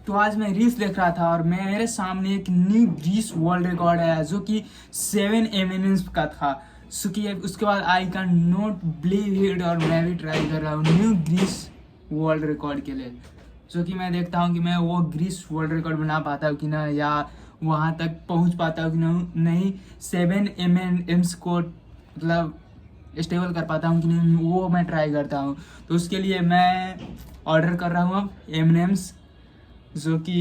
तो आज मैं रील्स देख रहा था और मेरे सामने एक न्यू ग्रीस वर्ल्ड रिकॉर्ड है जो कि 7 का था। सो कि उसके बाद आई कैन नॉट बिलीव इट और मैं भी ट्राई कर रहा हूँ न्यू ग्रीस वर्ल्ड रिकॉर्ड के लिए। सो कि मैं देखता हूँ कि मैं वो ग्रीस वर्ल्ड रिकॉर्ड बना पाता हूँ कि ना, या वहाँ तक पहुँच पाता हूँ कि नहीं 7 को मतलब स्टेबल कर पाता हूँ कि नहीं, वो मैं ट्राई करता हूँ। तो उसके लिए मैं ऑर्डर कर रहा हूँ अब M&M's, जो कि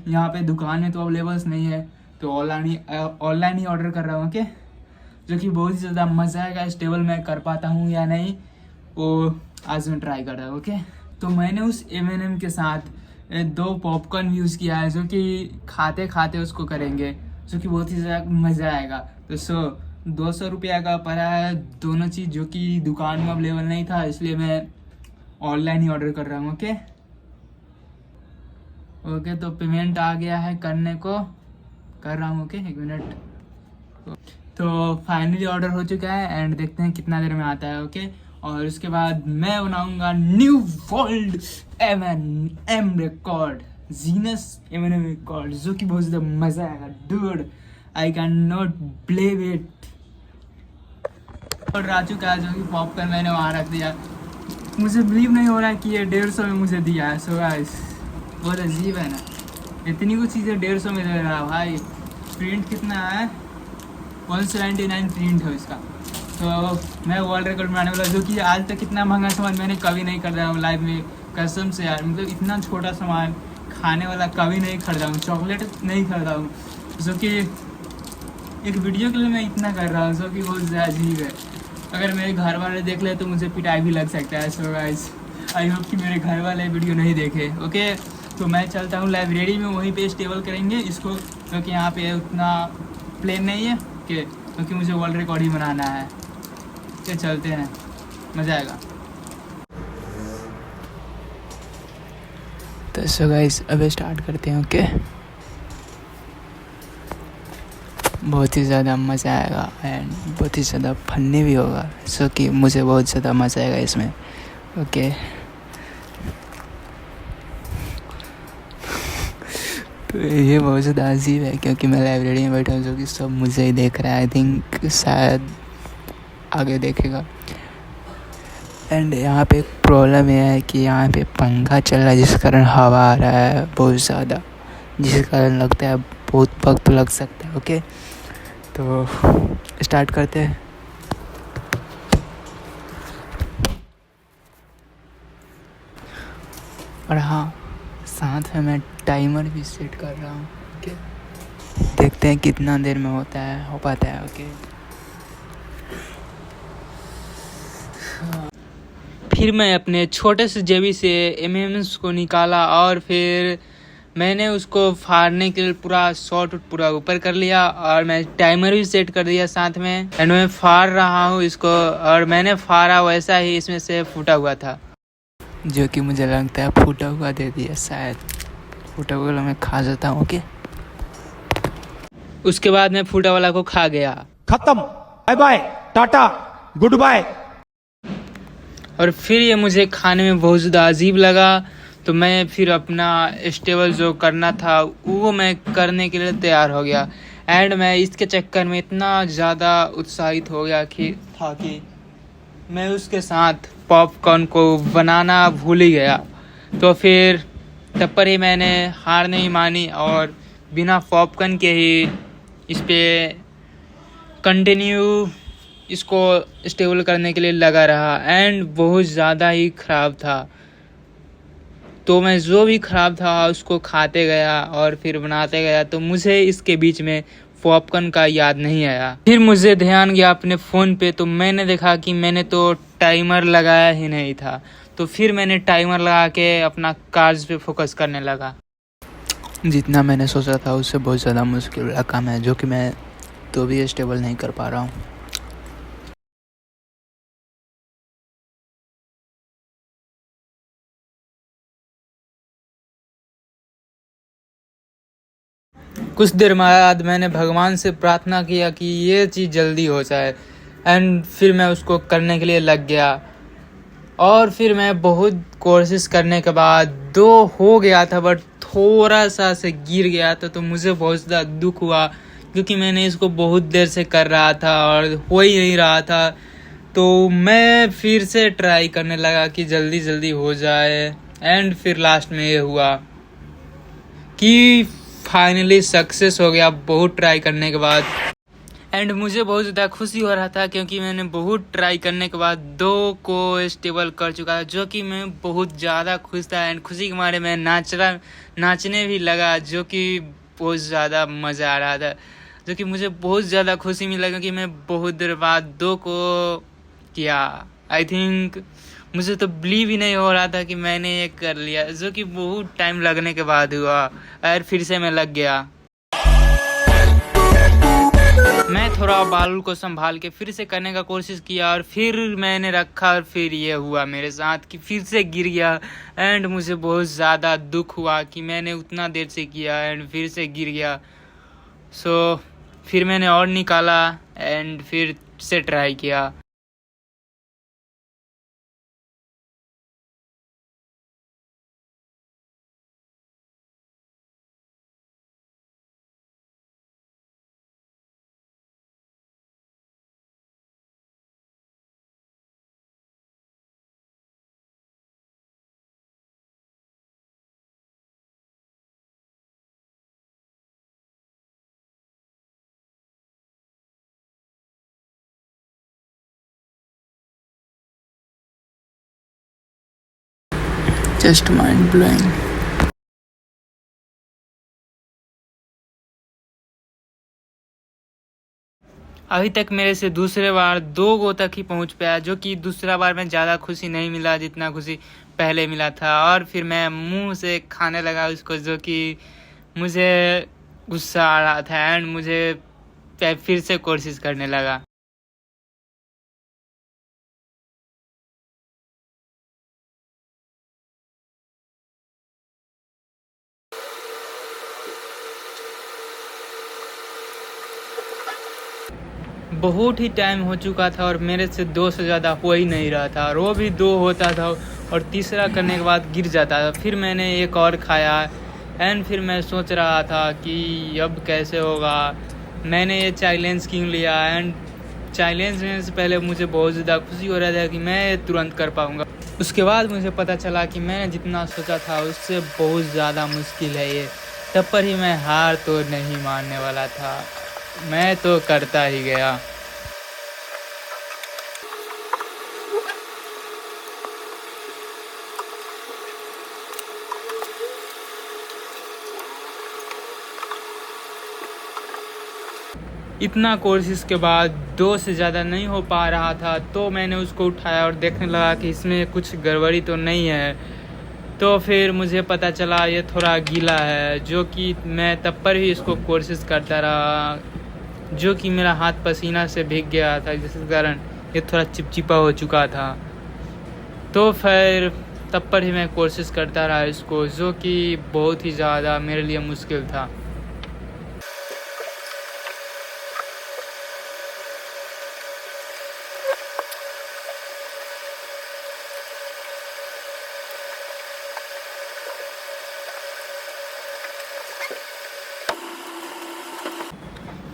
यहाँ पे दुकान में तो अवेलेबल्स नहीं है, तो ऑनलाइन ही ऑर्डर कर रहा हूँ। ओके, जो कि बहुत ही ज़्यादा मज़ा आएगा। स्टेबल मैं कर पाता हूँ या नहीं वो आज मैं ट्राई कर रहा हूँ। ओके, तो मैंने उस M&M के साथ 2 पॉपकॉर्न यूज़ किया है, जो कि खाते खाते उसको करेंगे, जो कि बहुत ही ज़्यादा मज़ा आएगा। तो 200 रुपया का पड़ा है दोनों चीज़, जो कि दुकान में अवेलेबल नहीं था, इसलिए मैं ऑनलाइन ही ऑर्डर कर रहा हूँ। ओके, तो पेमेंट आ गया है, करने को कर रहा हूँ। Okay, 1 minute. तो फाइनली ऑर्डर हो चुका है एंड देखते हैं कितना देर में आता है। ओके, और उसके बाद मैं बनाऊंगा new world M&M record, Guinness M&M record, जो कि बहुत ज़्यादा मज़ा आएगा। Dude, I can not believe it. Order आ चुका है, जो कि पॉपकॉर्न मैंने वहाँ रख दिया। मुझे बिलीव नहीं हो रहा है कि ये 150 में मुझे दिया है। सो गाइस, बहुत अजीब है ना, इतनी कुछ चीज़ें 150 में दे रहा है भाई। प्रिंट कितना है, 179 प्रिंट है इसका। तो मैं वर्ल्ड रिकॉर्ड बनाने वाला, जो कि आज तक इतना महंगा सामान मैंने कभी नहीं खरीदा हूँ लाइफ में, कसम से यार। मतलब इतना छोटा सामान खाने वाला कभी नहीं खरीदा हूँ, चॉकलेट नहीं खरीदा हूँ, जो कि एक वीडियो के लिए मैं इतना कर रहा हूँ, जो कि बहुत ज़्यादा अजीब है। अगर मेरे घर वाले देख ले तो मुझे पिटाई भी लग सकता है। सो गाइस, आई होप कि मेरे घर वाले वीडियो नहीं देखे। ओके, तो मैं चलता हूँ लाइब्रेरी में, वहीं पे स्टेबल करेंगे इसको, क्योंकि यहाँ पे उतना प्लेन नहीं है क्योंकि मुझे वर्ल्ड रिकॉर्ड ही बनाना है। तो चलते हैं, मज़ा आएगा। तो सो गाइस, अब स्टार्ट करते हैं। ओके, बहुत ही ज़्यादा मज़ा आएगा एंड बहुत ही ज़्यादा फनी भी होगा, सो कि मुझे बहुत ज़्यादा मज़ा आएगा इसमें। ओके, तो ये बहुत ज़्यादा अजीब है क्योंकि मैं लाइब्रेरी में बैठा हूँ, जो कि सब मुझे ही देख रहा है। आई थिंक शायद आगे देखेगा। एंड यहाँ पे एक प्रॉब्लम यह है कि यहाँ पे पंखा चल रहा है, जिस कारण हवा आ रहा है बहुत ज़्यादा, जिस कारण लगता है बहुत वक्त लग सकता है। ओके, तो स्टार्ट करते हैं। और हाँ, साथ में मैं टाइमर भी सेट कर रहा हूँ। ओके, देखते हैं कितना देर में हो पाता है। ओके, फिर मैं अपने छोटे से जेबी से M&M's को निकाला और फिर मैंने उसको फाड़ने के लिए पूरा शॉट पूरा ऊपर कर लिया, और मैं टाइमर भी सेट कर दिया साथ में। एंड मैं फाड़ रहा हूँ इसको, और मैंने फाड़ा वैसा ही इसमें से फूटा हुआ था, जो कि मुझे लगता है फूटा हुआ दे दिया, शायद फूटा हुआ मैं खा जाता हूँ। ओके, उसके बाद मैं फूटा वाला को खा गया। खत्म, bye bye, tata, good bye. और फिर ये मुझे खाने में बहुत ज़्यादा अजीब लगा, तो मैं फिर अपना स्टेबल जो करना था वो मैं करने के लिए तैयार हो गया। एंड मैं इसके चक्कर में इतना ज़्यादा उत्साहित हो गया कि मैं उसके साथ पॉपकॉर्न को बनाना भूल ही गया। तो फिर तब पर ही मैंने हार नहीं मानी और बिना पॉपकॉर्न के ही इस पर कंटिन्यू इसको स्टेबल करने के लिए लगा रहा। एंड बहुत ज़्यादा ही ख़राब था, तो मैं जो भी ख़राब था उसको खाते गया और फिर बनाते गया, तो मुझे इसके बीच में पॉपकॉर्न का याद नहीं आया। फिर मुझे ध्यान गया अपने फ़ोन पे, तो मैंने देखा कि मैंने तो टाइमर लगाया ही नहीं था। तो फिर मैंने टाइमर लगा के अपना कार्ज पे फोकस करने लगा। जितना मैंने सोचा था उससे बहुत ज़्यादा मुश्किल काम है, जो कि मैं तो भी स्टेबल नहीं कर पा रहा हूँ। कुछ देर बाद मैंने भगवान से प्रार्थना किया कि ये चीज़ जल्दी हो जाए, एंड फिर मैं उसको करने के लिए लग गया। और फिर मैं बहुत कोशिश करने के बाद 2 हो गया था, बट थोड़ा सा से गिर गया था। तो मुझे बहुत ज़्यादा दुख हुआ क्योंकि मैंने इसको बहुत देर से कर रहा था और हो ही नहीं रहा था। तो मैं फिर से ट्राई करने लगा कि जल्दी जल्दी हो जाए, एंड फिर लास्ट में ये हुआ कि फाइनली सक्सेस हो गया बहुत ट्राई करने के बाद। एंड मुझे बहुत ज़्यादा खुशी हो रहा था क्योंकि मैंने बहुत ट्राई करने के बाद 2 को स्टेबल कर चुका था, जो कि मैं बहुत ज़्यादा खुश था। एंड खुशी के मारे मैं नाचने भी लगा, जो कि बहुत ज़्यादा मज़ा आ रहा था, जो कि मुझे बहुत ज़्यादा खुशी मिला क्योंकि मैं बहुत देर बाद 2 को किया। आई थिंक मुझे तो बिलीव ही नहीं हो रहा था कि मैंने ये कर लिया, जो कि बहुत टाइम लगने के बाद हुआ और फिर से मैं लग गया। मैं थोड़ा बालू को संभाल के फिर से करने का कोशिश किया और फिर मैंने रखा और फिर ये हुआ मेरे साथ कि फिर से गिर गया। एंड मुझे बहुत ज़्यादा दुख हुआ कि मैंने उतना देर से किया एंड फिर से गिर गया। सो फिर मैंने और निकाला एंड फिर से ट्राई किया। Just mind blowing. अभी तक मेरे से दूसरे बार 2 गो तक ही पहुंच पाया, जो कि दूसरा बार में ज़्यादा खुशी नहीं मिला जितना खुशी पहले मिला था। और फिर मैं मुंह से खाने लगा उसको, जो कि मुझे गुस्सा आ रहा था एंड मुझे फिर से कोशिश करने लगा। बहुत ही टाइम हो चुका था और मेरे से 2 से ज़्यादा हो ही नहीं रहा था, और वो भी 2 होता था और तीसरा करने के बाद गिर जाता था। फिर मैंने एक और खाया एंड फिर मैं सोच रहा था कि अब कैसे होगा। मैंने ये चैलेंज क्यों लिया, एंड चैलेंज लेने से पहले मुझे बहुत ज़्यादा खुशी हो रहा था कि मैं तुरंत कर पाऊँगा। उसके बाद मुझे पता चला कि मैंने जितना सोचा था उससे बहुत ज़्यादा मुश्किल है ये। तब पर ही मैं हार तो नहीं मानने वाला था, मैं तो करता ही गया। इतना कोशिश के बाद 2 से ज़्यादा नहीं हो पा रहा था, तो मैंने उसको उठाया और देखने लगा कि इसमें कुछ गड़बड़ी तो नहीं है। तो फिर मुझे पता चला ये थोड़ा गीला है, जो कि मैं तब पर ही इसको कोशिश करता रहा, जो कि मेरा हाथ पसीना से भीग गया था, जिस कारण ये थोड़ा चिपचिपा हो चुका था। तो फिर तब पर ही मैं कोशिश करता रहा इसको, जो कि बहुत ही ज़्यादा मेरे लिए मुश्किल था।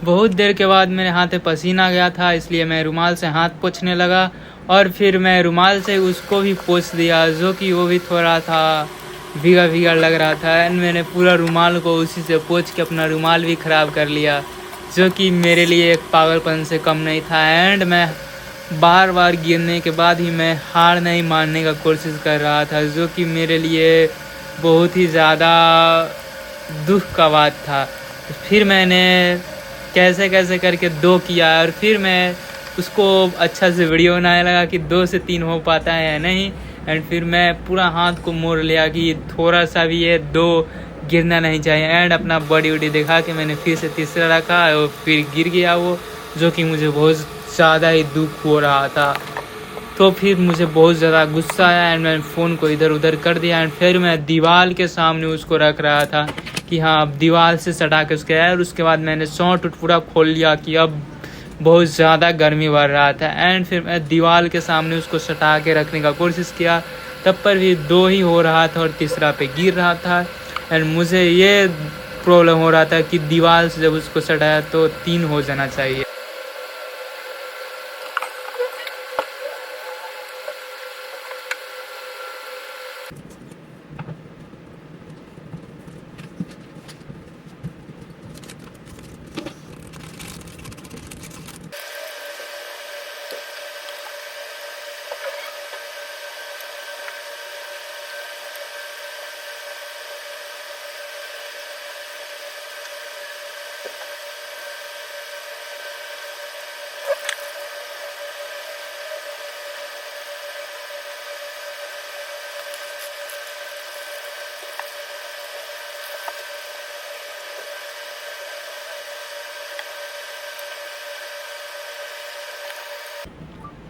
बहुत देर के बाद मेरे हाथ में पसीना गया था, इसलिए मैं रुमाल से हाथ पोंछने लगा और फिर मैं रुमाल से उसको भी पोंछ दिया, जो कि वो भी थोड़ा था भीगा भीगा लग रहा था। एंड मैंने पूरा रुमाल को उसी से पोंछ के अपना रुमाल भी ख़राब कर लिया, जो कि मेरे लिए एक पागलपन से कम नहीं था। एंड मैं बार बार गिरने के बाद ही मैं हार नहीं मानने का कोशिश कर रहा था, जो कि मेरे लिए बहुत ही ज़्यादा दुख का बात था। फिर मैंने कैसे कैसे करके 2 किया और फिर मैं उसको अच्छा से वीडियो बनाने लगा कि 2 से 3 हो पाता है या नहीं। एंड फिर मैं पूरा हाथ को मोड़ लिया कि थोड़ा सा भी ये 2 गिरना नहीं चाहिए। एंड अपना बॉडी वॉडी दिखा के मैंने फिर से तीसरा रखा और फिर गिर गया वो, जो कि मुझे बहुत ज़्यादा ही दुख हो रहा था। तो फिर मुझे बहुत ज़्यादा गुस्सा आया एंड मैंने फ़ोन को इधर उधर कर दिया। एंड फिर मैं दीवार के सामने उसको रख रहा था कि हाँ अब दीवार से सटा के उसके आया, और उसके बाद मैंने शॉर्ट पूरा खोल लिया कि अब बहुत ज़्यादा गर्मी बढ़ रहा था। एंड फिर मैं दीवार के सामने उसको सटा के रखने का कोशिश किया, तब पर भी 2 ही हो रहा था और तीसरा पे गिर रहा था। एंड मुझे ये प्रॉब्लम हो रहा था कि दीवार से जब उसको सटाया तो 3 हो जाना चाहिए।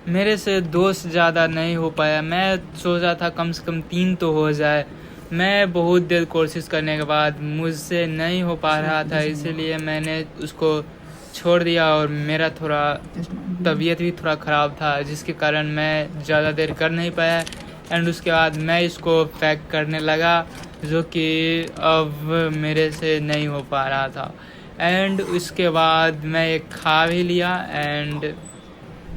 मेरे से 2 से ज़्यादा नहीं हो पाया। मैं सोचा था कम से कम 3 तो हो जाए। मैं बहुत देर कोशिश करने के बाद मुझसे नहीं हो पा रहा था, इसीलिए मैंने उसको छोड़ दिया। और मेरा थोड़ा तबीयत भी थोड़ा ख़राब था, जिसके कारण मैं ज़्यादा देर कर नहीं पाया। एंड उसके बाद मैं इसको पैक करने लगा, जो कि अब मेरे से नहीं हो पा रहा था। एंड उसके बाद मैं एक खा भी लिया, एंड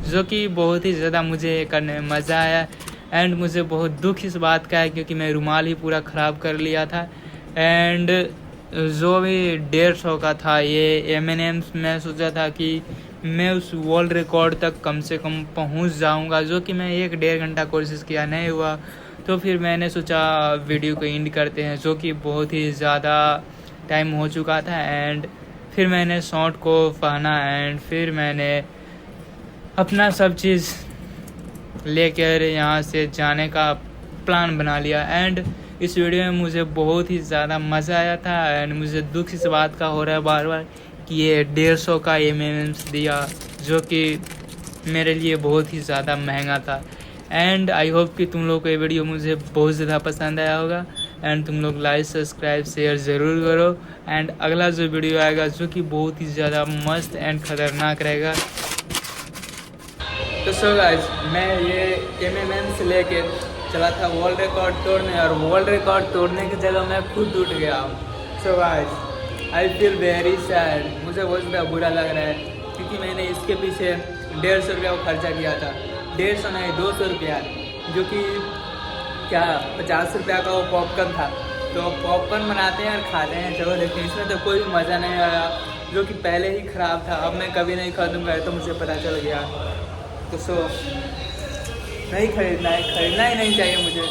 जो कि बहुत ही ज़्यादा मुझे करने में मज़ा आया। एंड मुझे बहुत दुख इस बात का है, क्योंकि मैं रुमाल ही पूरा ख़राब कर लिया था। एंड जो भी 150 का था ये M&M's, मैं सोचा था कि मैं उस वर्ल्ड रिकॉर्ड तक कम से कम पहुंच जाऊंगा, जो कि मैं 1-1.5 घंटा कोशिश किया, नहीं हुआ। तो फिर मैंने सोचा वीडियो को एंड करते हैं, जो कि बहुत ही ज़्यादा टाइम हो चुका था। एंड फिर मैंने शॉर्ट को पहना, एंड फिर मैंने अपना सब चीज़ लेकर यहाँ से जाने का प्लान बना लिया। एंड इस वीडियो में मुझे बहुत ही ज़्यादा मज़ा आया था। एंड मुझे दुख इस बात का हो रहा है बार बार कि ये 150 का M&M's दिया, जो कि मेरे लिए बहुत ही ज़्यादा महंगा था। एंड आई होप कि तुम लोग को ये वीडियो मुझे बहुत ज़्यादा पसंद आया होगा। एंड तुम लोग लाइक, सब्सक्राइब, शेयर ज़रूर करो। एंड अगला जो वीडियो आएगा, जो कि बहुत ही ज़्यादा मस्त एंड ख़तरनाक रहेगा। तो सो गाइस, मैं ये M&M's लेके चला था वर्ल्ड रिकॉर्ड तोड़ने, और वर्ल्ड रिकॉर्ड तोड़ने की जगह मैं खुद टूट गया। So guys, I feel very sad. मुझे बहुत ज़्यादा बुरा लग रहा है, क्योंकि मैंने इसके पीछे 150 रुपया को खर्चा किया था। 150 नहीं, 200 रुपया, जो कि क्या 50 रुपया का वो पॉपकॉर्न था। तो पॉपकॉर्न बनाते हैं और खाते हैं, चलो देखते हैं। इसमें तो कोई मज़ा नहीं आया, जो कि पहले ही ख़राब था। अब मैं कभी नहीं खरीदूँगा, तो मुझे पता चल गया। तो सो नहीं खरीदना ही नहीं चाहिए मुझे।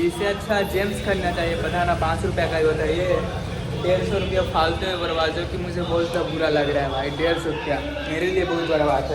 इससे अच्छा जेम्स खरीदना चाहिए, पता ना 5 रुपये का ही होता है। ये 150 रुपया फालतू में बर्बाद, जो कि मुझे बहुत ज़्यादा बुरा लग रहा है भाई। 150 रुपया मेरे लिए बहुत बर्बाद है।